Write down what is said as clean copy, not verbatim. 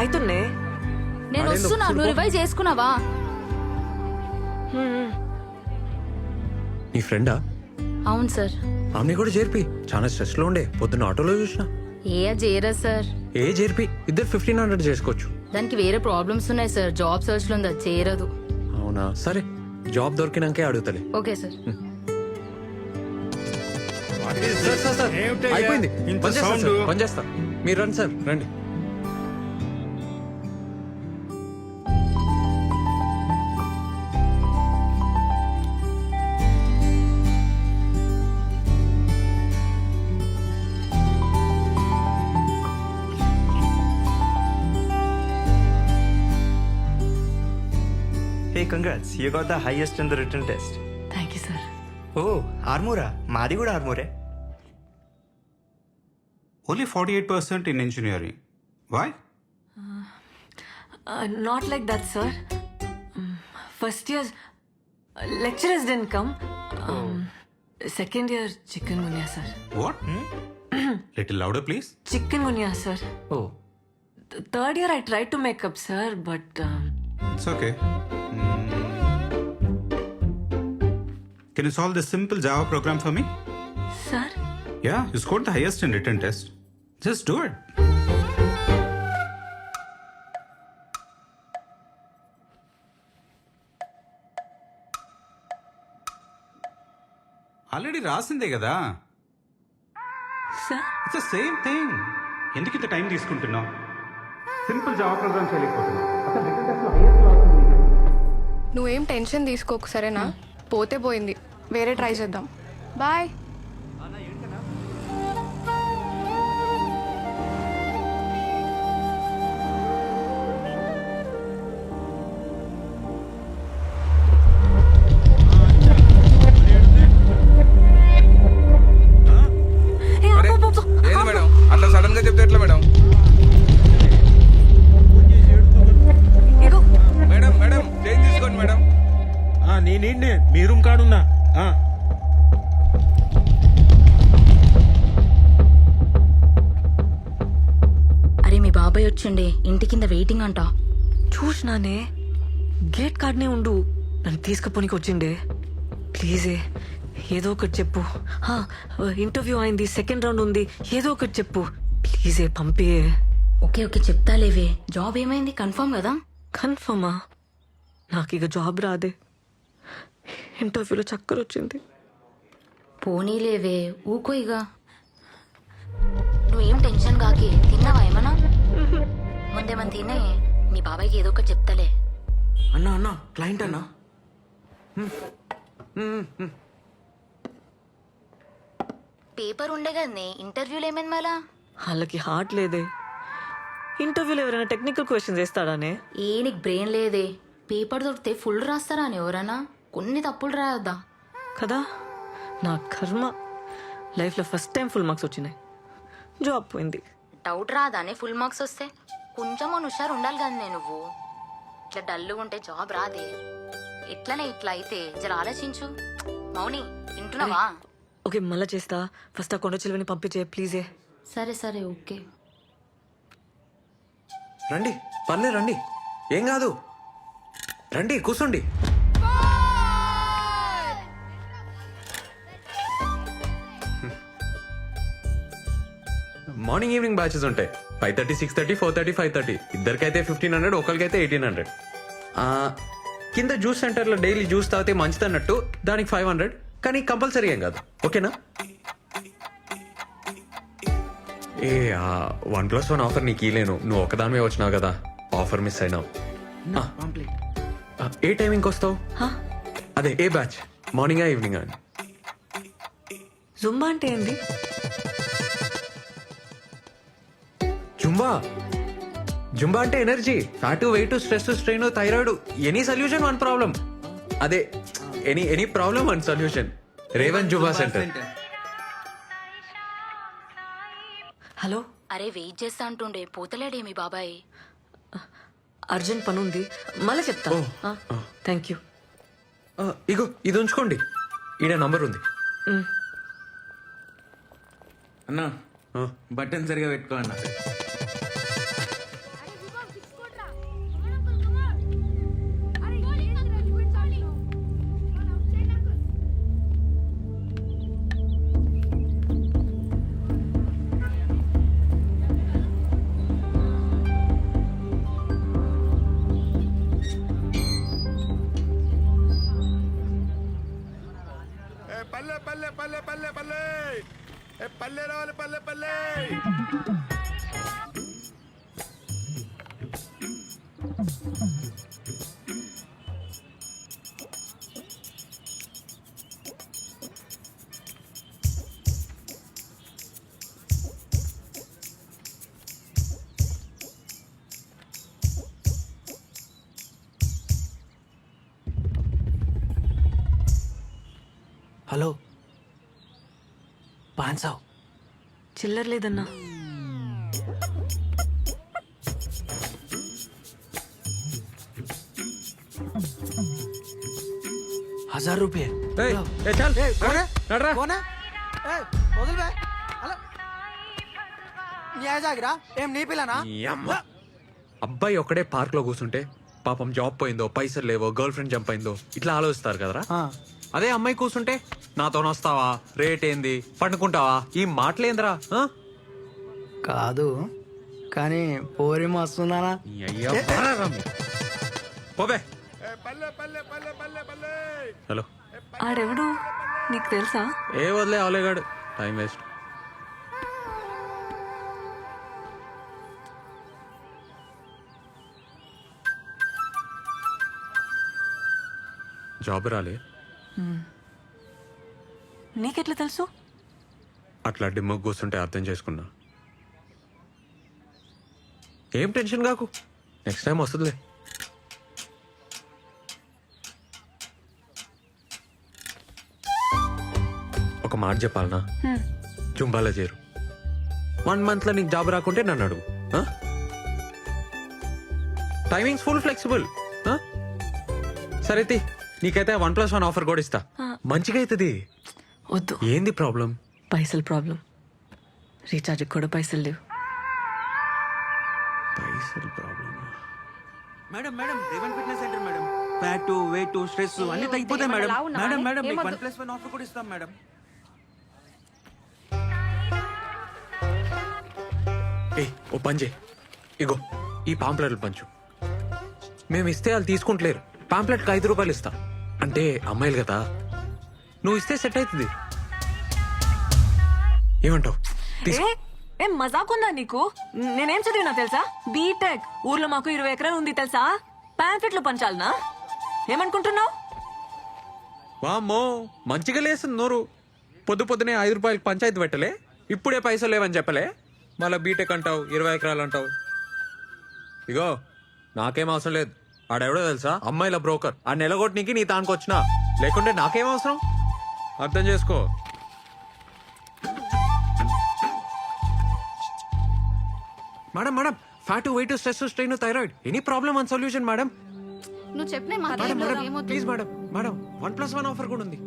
అవుతున్నే. నేను వస్తున్నా, నువ్వు రివైజ్ చేసుకున్నావా? నీ ఫ్రెండా? అవును సార్. ఆమెని కూడా చేర్పి. చాలా స్ట్రెస్ లో ఉండే, పొద్దున్న ఆటోలో చూసిన. చేయరా సార్? చేర్పి, ఇద్దరు 1500 చేసుకోవచ్చు. దానికి వేరే ప్రాబ్లమ్స్ ఉన్నాయి సార్, జాబ్ సర్చ్ లో ఉంది, చేయరదు. అవునా, సరే జాబ్ దొరికినాకే అడుగుతలే. Okay sir. సార్, అయిపోయింది, పని చేస్తా. మీరు రండి సార్, రండి. Hey, congrats. You got the highest in the written test. Thank you sir. Oh, Armora. Madi kuda Armore. Only 48% in engineering. Why? Not like that, sir. First year lecturers didn't come. Second year chikungunya, sir. What? Little louder, please. Chikungunya, sir. Oh. Third year I tried to make up, sir, but It's okay. Can you solve this simple Java program for me? sir, Yeah, you scored the highest in written test. Just do it. Already రాసిందే కదా. sir. It's the same thing. ఎందుకు ఇంత time తీసుకుంటున్నావు? Simple Java program చేయలేకపోతున్నావు. అసలు written test లో highest రాసింది. నువ్వేం టెన్షన్ తీసుకోకు సరేనా? పోతే పోయింది, వేరే ట్రై చేద్దాం. బాయ్. ఏంది మేడం అట్లా సడన్ గా చెప్తే ఎట్లా మేడం? మేడం మేడం చేంజ్ తీసుకోండి మేడం. నేనే మీ రూమ్ కాడున్నా. అరే మీ బాబాయ్ వచ్చిండే, ఇంటి కింద వెయిటింగ్ అంట. చూసినానే, గేట్ కార్డ్నే ఉండు, నన్ను తీసుకుపోనికి వచ్చిండే. ప్లీజే ఏదో ఒకటి చెప్పు. ఇంటర్వ్యూ అయింది, సెకండ్ రౌండ్ ఉంది, ఏదో ఒకటి చెప్పు ప్లీజే, పంపే. ఓకే ఓకే చెప్తాలేవే. జాబ్ ఏమైంది, కన్ఫర్మ్ కదా? కన్ఫర్మా? నాకు ఇక జాబ్ రాదే. ఇంటర్వ్యూలో చక్కర వచ్చింది. పోనీలేవే, ఊకో ఇక. నువ్వేం టెన్షన్ కాకి. తిన్నావా ఏమన్నా? ముందేమని తినే, మీ బాబాయ్కి ఏదో ఒకటి చెప్తాలే. అన్నా క్లయింట్ అన్నా. పేపర్ ఉండే కదనే, ఇంటర్వ్యూలు ఏమైంది మళ్ళా? వాళ్ళకి హార్ట్ లేదే. ఇంటర్వ్యూలో ఎవరైనా టెక్నికల్ క్వశ్చన్స్ వేస్తాడానే? నీకు బ్రెయిన్ లేదే. పేపర్ దొరికితే ఫుల్ రాస్తారా అని ఎవరన్నా? కొన్ని తప్పులు రాయొద్దా కదా. నా కర్మ, లైఫ్లో ఫస్ట్ టైం ఫుల్ మార్క్స్ వచ్చినాయి, జాబ్ పోయింది. డౌట్ రాదానే ఫుల్ మార్క్స్ వస్తే? కొంచెం హుషారు ఉండాలి కదా నువ్వు. ఇట్లా డల్లుగా ఉంటే జాబ్ రాదే. ఎట్లనే ఇట్లా అయితే జర ఆలోచించు. మౌని వింటున్నావా? ఓకే, మళ్ళా చేస్తా. ఫస్ట్ ఆ కొండ చిలువని పంపించే ప్లీజే. సరే సరే ఓకే. రండి, పర్లే రండి, ఏం కాదు. రండి కూర్చోండి. మార్నింగ్ ఈవినింగ్ బ్యాచెస్ ఉంటాయి. 5:30, 6:30, 4:30, 5:30. ఇద్దరికైతే 1500, ఒకరికైతే 1800. కింద జ్యూస్ సెంటర్లో డైలీ జ్యూస్ తాగితే మంచిది అన్నట్టు, దానికి 500. కానీ కంపల్సరీ ఏం కాదు, ఓకేనా? 1+1 ఆఫర్ నీకు ఇలేను, నువ్వు ఒకదానివే వచ్చినావు కదా, ఆఫర్ మిస్ అయినావు. ఏ టైమింగ్కి వస్తావు? అదే ఏ బ్యాచ్, మార్నింగా ఈవినింగా? జుంబా అంటే ఏంది? జుంబా అంటే energy, fat, weight, stress, strain, thyroid, any solution one problem. అదే any problem one solution. Revan Zumba centre. Hello. అరే వెయిట్ చేస్తా అంటుండే, పోతలేడే మీ బాబాయ్? అర్జెంట్ పని ఉంది, మళ్ళీ చెప్తా. Thank you. ఇగో ఇది ఉంచుకోండి, ఈడ నంబర్ ఉంది. అన్నా బటన్ సరిగా పెట్టుకో అన్న. పల్లె పల్లె పల్లె పల్లె పల్లె పల్లె రావాలి పల్లె పల్లె. हेलो 500 చిల్లర లేదన్నా. ₹1000 ఏయ్, ఏ చల్ నడరా. कौन है వదిలి బే హలో నీ ఆజాగిరా ఏం నీ పిల్లనా ఈ అమ్మ. అబ్బాయి ఒక్కడే పార్క్ లో కూర్చుంటే పాపం జాబ్ పోయిందో పైసలు లేవో గర్ల్ ఫ్రెండ్ జంప్ అయిందో ఇట్లా ఆలోచిస్తారు కదరా. అదే అమ్మాయి కూర్చుంటే నాతో వస్తావా, రేట్ ఏంది, పండుకుంటావా, ఈ మాటలేందిరా. ఆ? కాదు కానీ పోరి మస్తున్నానా ఈ అయ్యా బారారా మీరు. పోబే. పల్లె పల్లె పల్లె పల్లె పల్లె. హలో ఆడెవడు నీకు తెలుసా? ఏ వదిలే అవలేగాడు, టైం వేస్ట్. జాబ్ రాలే, నీకెట్లా తెలుసు? అట్లా డిమ్మకు కూర్చుంటే అర్థం చేసుకున్నా. ఏం టెన్షన్ కాకు, నెక్స్ట్ టైం వస్తుందిలే. ఒక మాట చెప్పాలనా, జుంబాలో చేరు. 1 month లో నీకు జాబ్ రాకుంటే నన్ను అడుగు. Timings full flexible. సరే తీ, నీకైతే 1+1 ఆఫర్ కూడా ఇస్తా. మంచిగా అవుతుంది. వద్దు, ఏంది ప్రాబ్లం? పైసలు ప్రాబ్లం. రీఛార్జ్ కూడా పైసలు లేవు. పైసలు problem. Madam madam Revan fitness centre madam. Fat weight stress అన్ని తగ్గిపోతాయి మేడం. మేడం మేడం మీకు 1+1 ఆఫర్ కూడా ఇస్తాం మేడం. ఏ ఓ పంజే, ఇగో ఈ పాంప్లెట్లు పంచు. మేము ఇస్తే వాళ్ళు తీసుకుంటలేరు. పాంప్లెట్కి ₹5 ఇస్తా. అంటే అమ్మాయిలు కదా, నువ్వు ఇస్తే సెట్ అవుతుంది. ఏమంటావు? ఏం మజాకుందా నీకు? నేనేం చదివినా తెలుసా? బీటెక్. ఊర్లో మాకు 20 ఎకరాలు ఉంది తెలుసా? ప్యాంకెట్లు పంచాలనా? ఏమనుకుంటున్నావు? వామ్మో, మంచిగా లేస్తుంది నోరు. పొద్దునే ₹5 పంచాయతీ పెట్టలే, ఇప్పుడే పైసలు లేవని చెప్పలే, మళ్ళీ బీటెక్ అంటావు, 20 ఎకరాలు అంటావు. ఇగో నాకేం అవసరం లేదు. ఆడెవడో తెలుసా? అమ్మాయిల బ్రోకర్. ఆ నెలగొట్టనికి నీ తానికి వచ్చినా, లేకుంటే నాకేం అవసరం? అర్థం చేసుకో. Madam madam, fat weight stress strain thyroid any problem one solution madam. నువ్వు చెప్పిన madam madam please madam, madam 1+1 offer కూడా ఉంది.